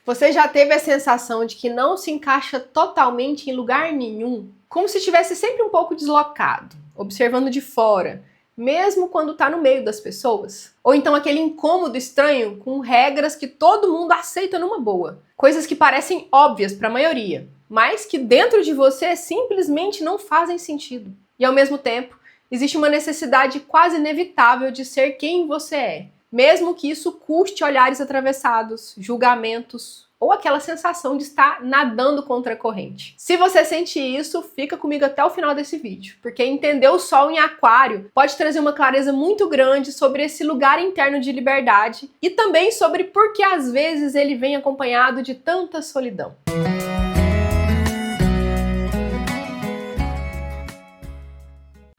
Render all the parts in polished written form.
Você já teve a sensação de que não se encaixa totalmente em lugar nenhum? Como se estivesse sempre um pouco deslocado, observando de fora, mesmo quando está no meio das pessoas? Ou então aquele incômodo estranho com regras que todo mundo aceita numa boa. Coisas que parecem óbvias para a maioria, mas que dentro de você simplesmente não fazem sentido. E ao mesmo tempo, existe uma necessidade quase inevitável de ser quem você é, mesmo que isso custe olhares atravessados, julgamentos ou aquela sensação de estar nadando contra a corrente. Se você sente isso, fica comigo até o final desse vídeo, porque entender o Sol em Aquário pode trazer uma clareza muito grande sobre esse lugar interno de liberdade e também sobre por que às vezes ele vem acompanhado de tanta solidão.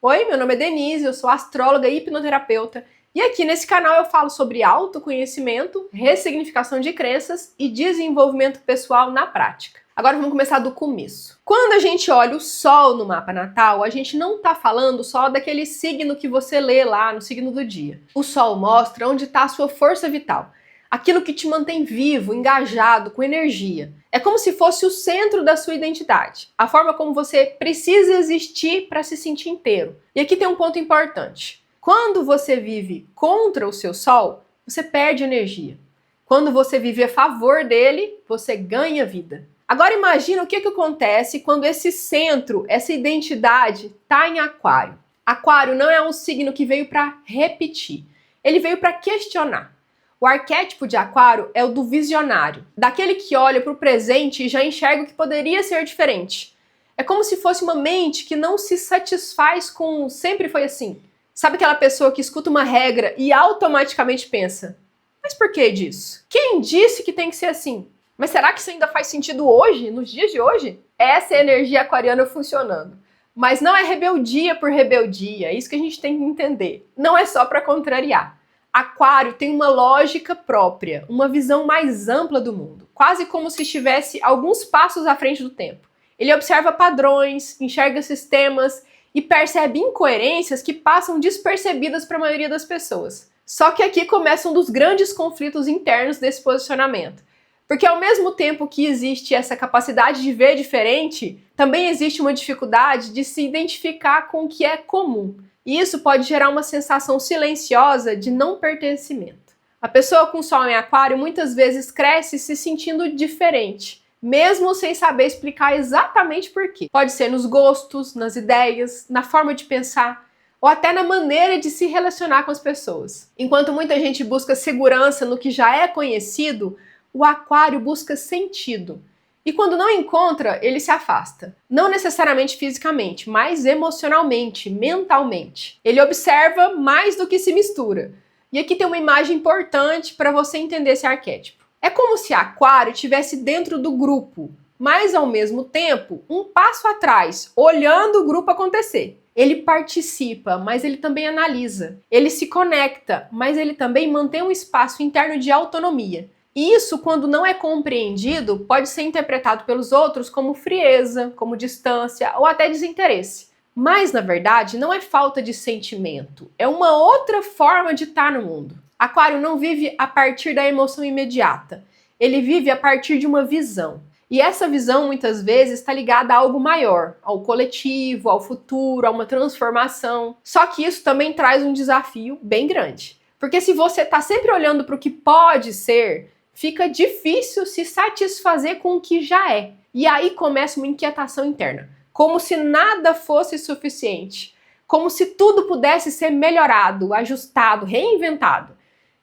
Oi, meu nome é Denise, eu sou astróloga e hipnoterapeuta. E aqui nesse canal eu falo sobre autoconhecimento, ressignificação de crenças e desenvolvimento pessoal na prática. Agora vamos começar do começo. Quando a gente olha o Sol no mapa natal, a gente não está falando só daquele signo que você lê lá no signo do dia. O Sol mostra onde está a sua força vital, aquilo que te mantém vivo, engajado, com energia. É como se fosse o centro da sua identidade, a forma como você precisa existir para se sentir inteiro. E aqui tem um ponto importante. Quando você vive contra o seu Sol, você perde energia. Quando você vive a favor dele, você ganha vida. Agora imagina o que acontece quando esse centro, essa identidade, está em Aquário. Aquário não é um signo que veio para repetir, ele veio para questionar. O arquétipo de Aquário é o do visionário, daquele que olha para o presente e já enxerga o que poderia ser diferente. É como se fosse uma mente que não se satisfaz com sempre foi assim. Sabe aquela pessoa que escuta uma regra e automaticamente pensa, mas por que disso? Quem disse que tem que ser assim? Mas será que isso ainda faz sentido hoje, nos dias de hoje? Essa é a energia aquariana funcionando. Mas não é rebeldia por rebeldia, é isso que a gente tem que entender. Não é só para contrariar. Aquário tem uma lógica própria, uma visão mais ampla do mundo, quase como se estivesse alguns passos à frente do tempo. Ele observa padrões, enxerga sistemas e percebe incoerências que passam despercebidas para a maioria das pessoas. Só que aqui começa um dos grandes conflitos internos desse posicionamento. Porque ao mesmo tempo que existe essa capacidade de ver diferente, também existe uma dificuldade de se identificar com o que é comum. E isso pode gerar uma sensação silenciosa de não pertencimento. A pessoa com Sol em Aquário muitas vezes cresce se sentindo diferente, mesmo sem saber explicar exatamente por quê. Pode ser nos gostos, nas ideias, na forma de pensar, ou até na maneira de se relacionar com as pessoas. Enquanto muita gente busca segurança no que já é conhecido, o Aquário busca sentido. E quando não encontra, ele se afasta. Não necessariamente fisicamente, mas emocionalmente, mentalmente. Ele observa mais do que se mistura. E aqui tem uma imagem importante para você entender esse arquétipo. É como se Aquário estivesse dentro do grupo, mas ao mesmo tempo um passo atrás, olhando o grupo acontecer. Ele participa, mas ele também analisa. Ele se conecta, mas ele também mantém um espaço interno de autonomia. E isso, quando não é compreendido, pode ser interpretado pelos outros como frieza, como distância ou até desinteresse. Mas, na verdade, não é falta de sentimento, é uma outra forma de estar no mundo. Aquário não vive a partir da emoção imediata, ele vive a partir de uma visão. E essa visão, muitas vezes, está ligada a algo maior, ao coletivo, ao futuro, a uma transformação. Só que isso também traz um desafio bem grande. Porque se você está sempre olhando para o que pode ser, fica difícil se satisfazer com o que já é. E aí começa uma inquietação interna, como se nada fosse suficiente, como se tudo pudesse ser melhorado, ajustado, reinventado.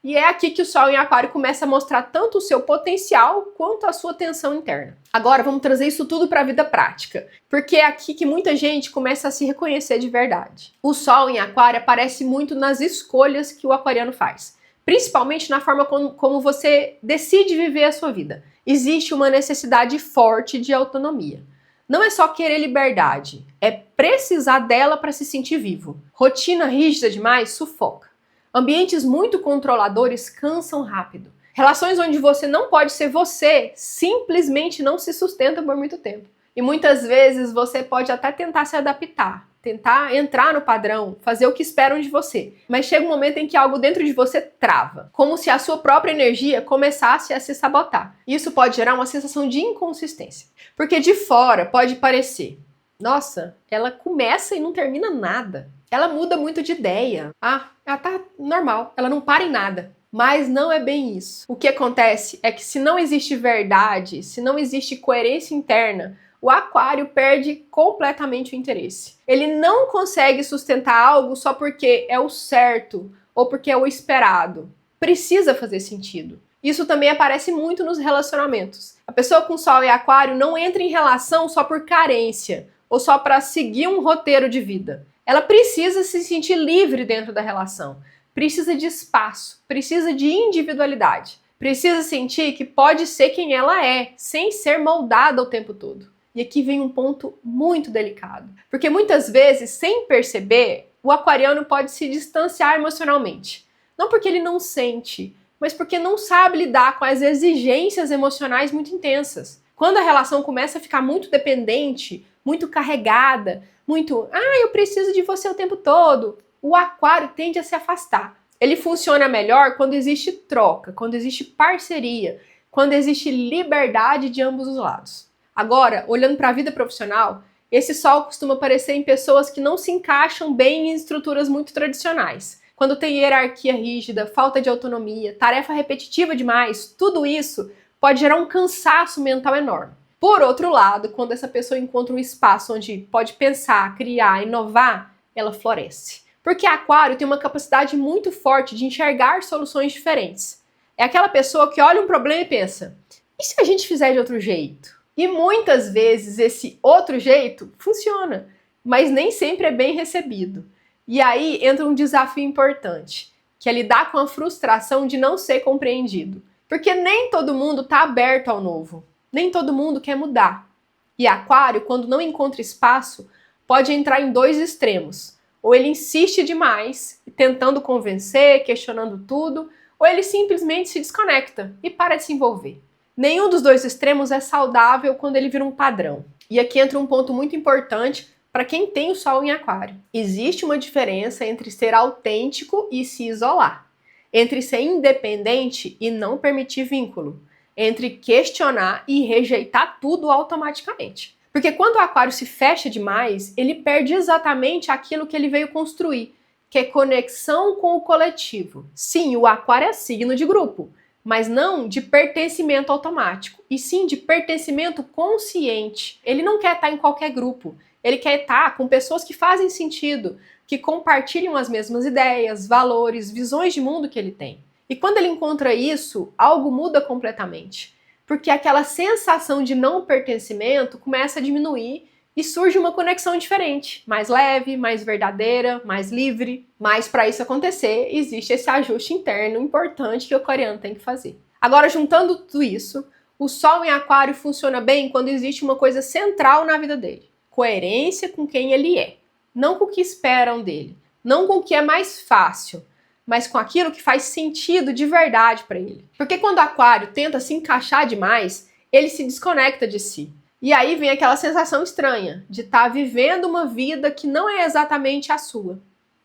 E é aqui que o Sol em Aquário começa a mostrar tanto o seu potencial quanto a sua tensão interna. Agora vamos trazer isso tudo para a vida prática, porque é aqui que muita gente começa a se reconhecer de verdade. O Sol em Aquário aparece muito nas escolhas que o aquariano faz, principalmente na forma como você decide viver a sua vida. Existe uma necessidade forte de autonomia. Não é só querer liberdade, é precisar dela para se sentir vivo. Rotina rígida demais sufoca. Ambientes muito controladores cansam rápido. Relações onde você não pode ser você simplesmente não se sustentam por muito tempo. E muitas vezes você pode até tentar se adaptar, tentar entrar no padrão, fazer o que esperam de você. Mas chega um momento em que algo dentro de você trava, como se a sua própria energia começasse a se sabotar. Isso pode gerar uma sensação de inconsistência, porque de fora pode parecer: nossa, ela começa e não termina nada. Ela muda muito de ideia. Ah, ela tá normal, ela não para em nada. Mas não é bem isso. O que acontece é que se não existe verdade, se não existe coerência interna, o aquário perde completamente o interesse. Ele não consegue sustentar algo só porque é o certo ou porque é o esperado. Precisa fazer sentido. Isso também aparece muito nos relacionamentos. A pessoa com Sol em Aquário não entra em relação só por carência ou só para seguir um roteiro de vida. Ela precisa se sentir livre dentro da relação. Precisa de espaço, precisa de individualidade. Precisa sentir que pode ser quem ela é, sem ser moldada o tempo todo. E aqui vem um ponto muito delicado. Porque muitas vezes, sem perceber, o aquariano pode se distanciar emocionalmente. Não porque ele não sente, mas porque não sabe lidar com as exigências emocionais muito intensas. Quando a relação começa a ficar muito dependente, muito carregada, muito, eu preciso de você o tempo todo, o aquário tende a se afastar. Ele funciona melhor quando existe troca, quando existe parceria, quando existe liberdade de ambos os lados. Agora, olhando para a vida profissional, esse Sol costuma aparecer em pessoas que não se encaixam bem em estruturas muito tradicionais. Quando tem hierarquia rígida, falta de autonomia, tarefa repetitiva demais, tudo isso pode gerar um cansaço mental enorme. Por outro lado, quando essa pessoa encontra um espaço onde pode pensar, criar, inovar, ela floresce. Porque Aquário tem uma capacidade muito forte de enxergar soluções diferentes. É aquela pessoa que olha um problema e pensa: e se a gente fizer de outro jeito? E muitas vezes esse outro jeito funciona, mas nem sempre é bem recebido. E aí entra um desafio importante, que é lidar com a frustração de não ser compreendido. Porque nem todo mundo está aberto ao novo, nem todo mundo quer mudar. E Aquário, quando não encontra espaço, pode entrar em dois extremos. Ou ele insiste demais, tentando convencer, questionando tudo, ou ele simplesmente se desconecta e para de se envolver. Nenhum dos dois extremos é saudável quando ele vira um padrão. E aqui entra um ponto muito importante para quem tem o Sol em Aquário. Existe uma diferença entre ser autêntico e se isolar, entre ser independente e não permitir vínculo, entre questionar e rejeitar tudo automaticamente. Porque quando o Aquário se fecha demais, ele perde exatamente aquilo que ele veio construir, que é conexão com o coletivo. Sim, o Aquário é signo de grupo, mas não de pertencimento automático, e sim de pertencimento consciente. Ele não quer estar em qualquer grupo, ele quer estar com pessoas que fazem sentido, que compartilham as mesmas ideias, valores, visões de mundo que ele tem. E quando ele encontra isso, algo muda completamente. Porque aquela sensação de não pertencimento começa a diminuir e surge uma conexão diferente, mais leve, mais verdadeira, mais livre. Mas para isso acontecer, existe esse ajuste interno importante que o aquariano tem que fazer. Agora, juntando tudo isso, o Sol em Aquário funciona bem quando existe uma coisa central na vida dele: coerência com quem ele é. Não com o que esperam dele, não com o que é mais fácil, mas com aquilo que faz sentido de verdade para ele. Porque quando o Aquário tenta se encaixar demais, ele se desconecta de si. E aí vem aquela sensação estranha de estar vivendo uma vida que não é exatamente a sua.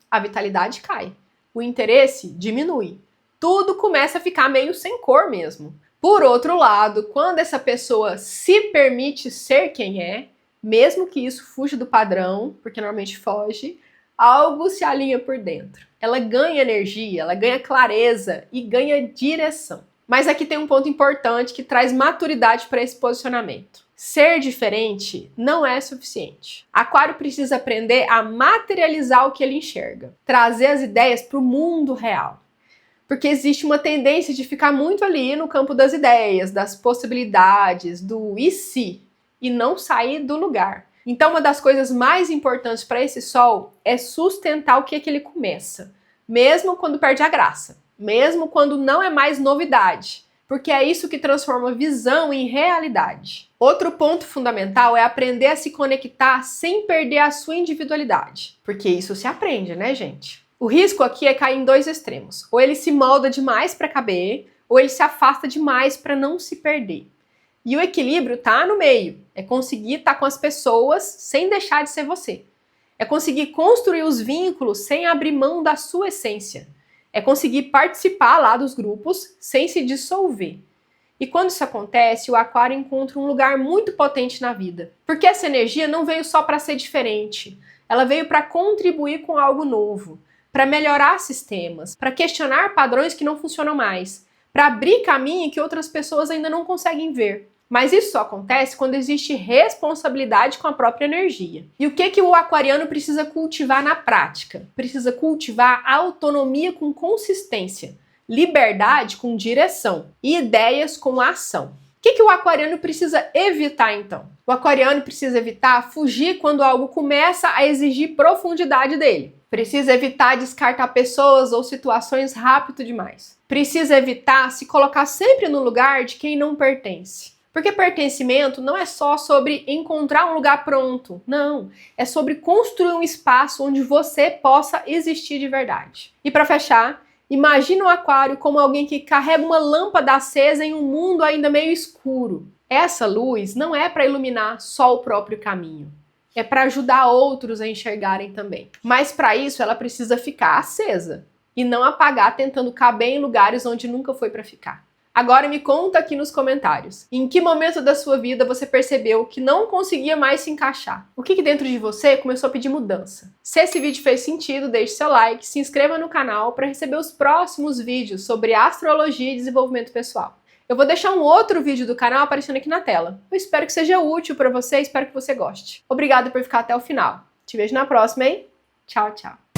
A vitalidade cai, o interesse diminui. Tudo começa a ficar meio sem cor mesmo. Por outro lado, quando essa pessoa se permite ser quem é, mesmo que isso fuja do padrão, porque normalmente foge, algo se alinha por dentro. Ela ganha energia, ela ganha clareza e ganha direção. Mas aqui tem um ponto importante que traz maturidade para esse posicionamento. Ser diferente não é suficiente. Aquário precisa aprender a materializar o que ele enxerga, trazer as ideias para o mundo real. Porque existe uma tendência de ficar muito ali no campo das ideias, das possibilidades, do e se, e não sair do lugar. Então, uma das coisas mais importantes para esse Sol é sustentar o que é que ele começa, mesmo quando perde a graça, mesmo quando não é mais novidade, porque é isso que transforma visão em realidade. Outro ponto fundamental é aprender a se conectar sem perder a sua individualidade, porque isso se aprende, né, gente? O risco aqui é cair em dois extremos: ou ele se molda demais para caber, ou ele se afasta demais para não se perder. E o equilíbrio tá no meio, é conseguir estar com as pessoas sem deixar de ser você. É conseguir construir os vínculos sem abrir mão da sua essência. É conseguir participar lá dos grupos sem se dissolver. E quando isso acontece, o Aquário encontra um lugar muito potente na vida. Porque essa energia não veio só para ser diferente. Ela veio para contribuir com algo novo, para melhorar sistemas, para questionar padrões que não funcionam mais, para abrir caminho que outras pessoas ainda não conseguem ver. Mas isso só acontece quando existe responsabilidade com a própria energia. E o que o aquariano precisa cultivar na prática? Precisa cultivar autonomia com consistência, liberdade com direção e ideias com ação. O que o aquariano precisa evitar, então? O aquariano precisa evitar fugir quando algo começa a exigir profundidade dele. Precisa evitar descartar pessoas ou situações rápido demais. Precisa evitar se colocar sempre no lugar de quem não pertence. Porque pertencimento não é só sobre encontrar um lugar pronto, não. É sobre construir um espaço onde você possa existir de verdade. E para fechar, imagina o aquário como alguém que carrega uma lâmpada acesa em um mundo ainda meio escuro. Essa luz não é para iluminar só o próprio caminho. É para ajudar outros a enxergarem também. Mas para isso ela precisa ficar acesa e não apagar tentando caber em lugares onde nunca foi para ficar. Agora me conta aqui nos comentários, em que momento da sua vida você percebeu que não conseguia mais se encaixar? O que dentro de você começou a pedir mudança? Se esse vídeo fez sentido, deixe seu like, se inscreva no canal para receber os próximos vídeos sobre astrologia e desenvolvimento pessoal. Eu vou deixar um outro vídeo do canal aparecendo aqui na tela. Eu espero que seja útil para você, espero que você goste. Obrigada por ficar até o final. Te vejo na próxima, hein? Tchau, tchau.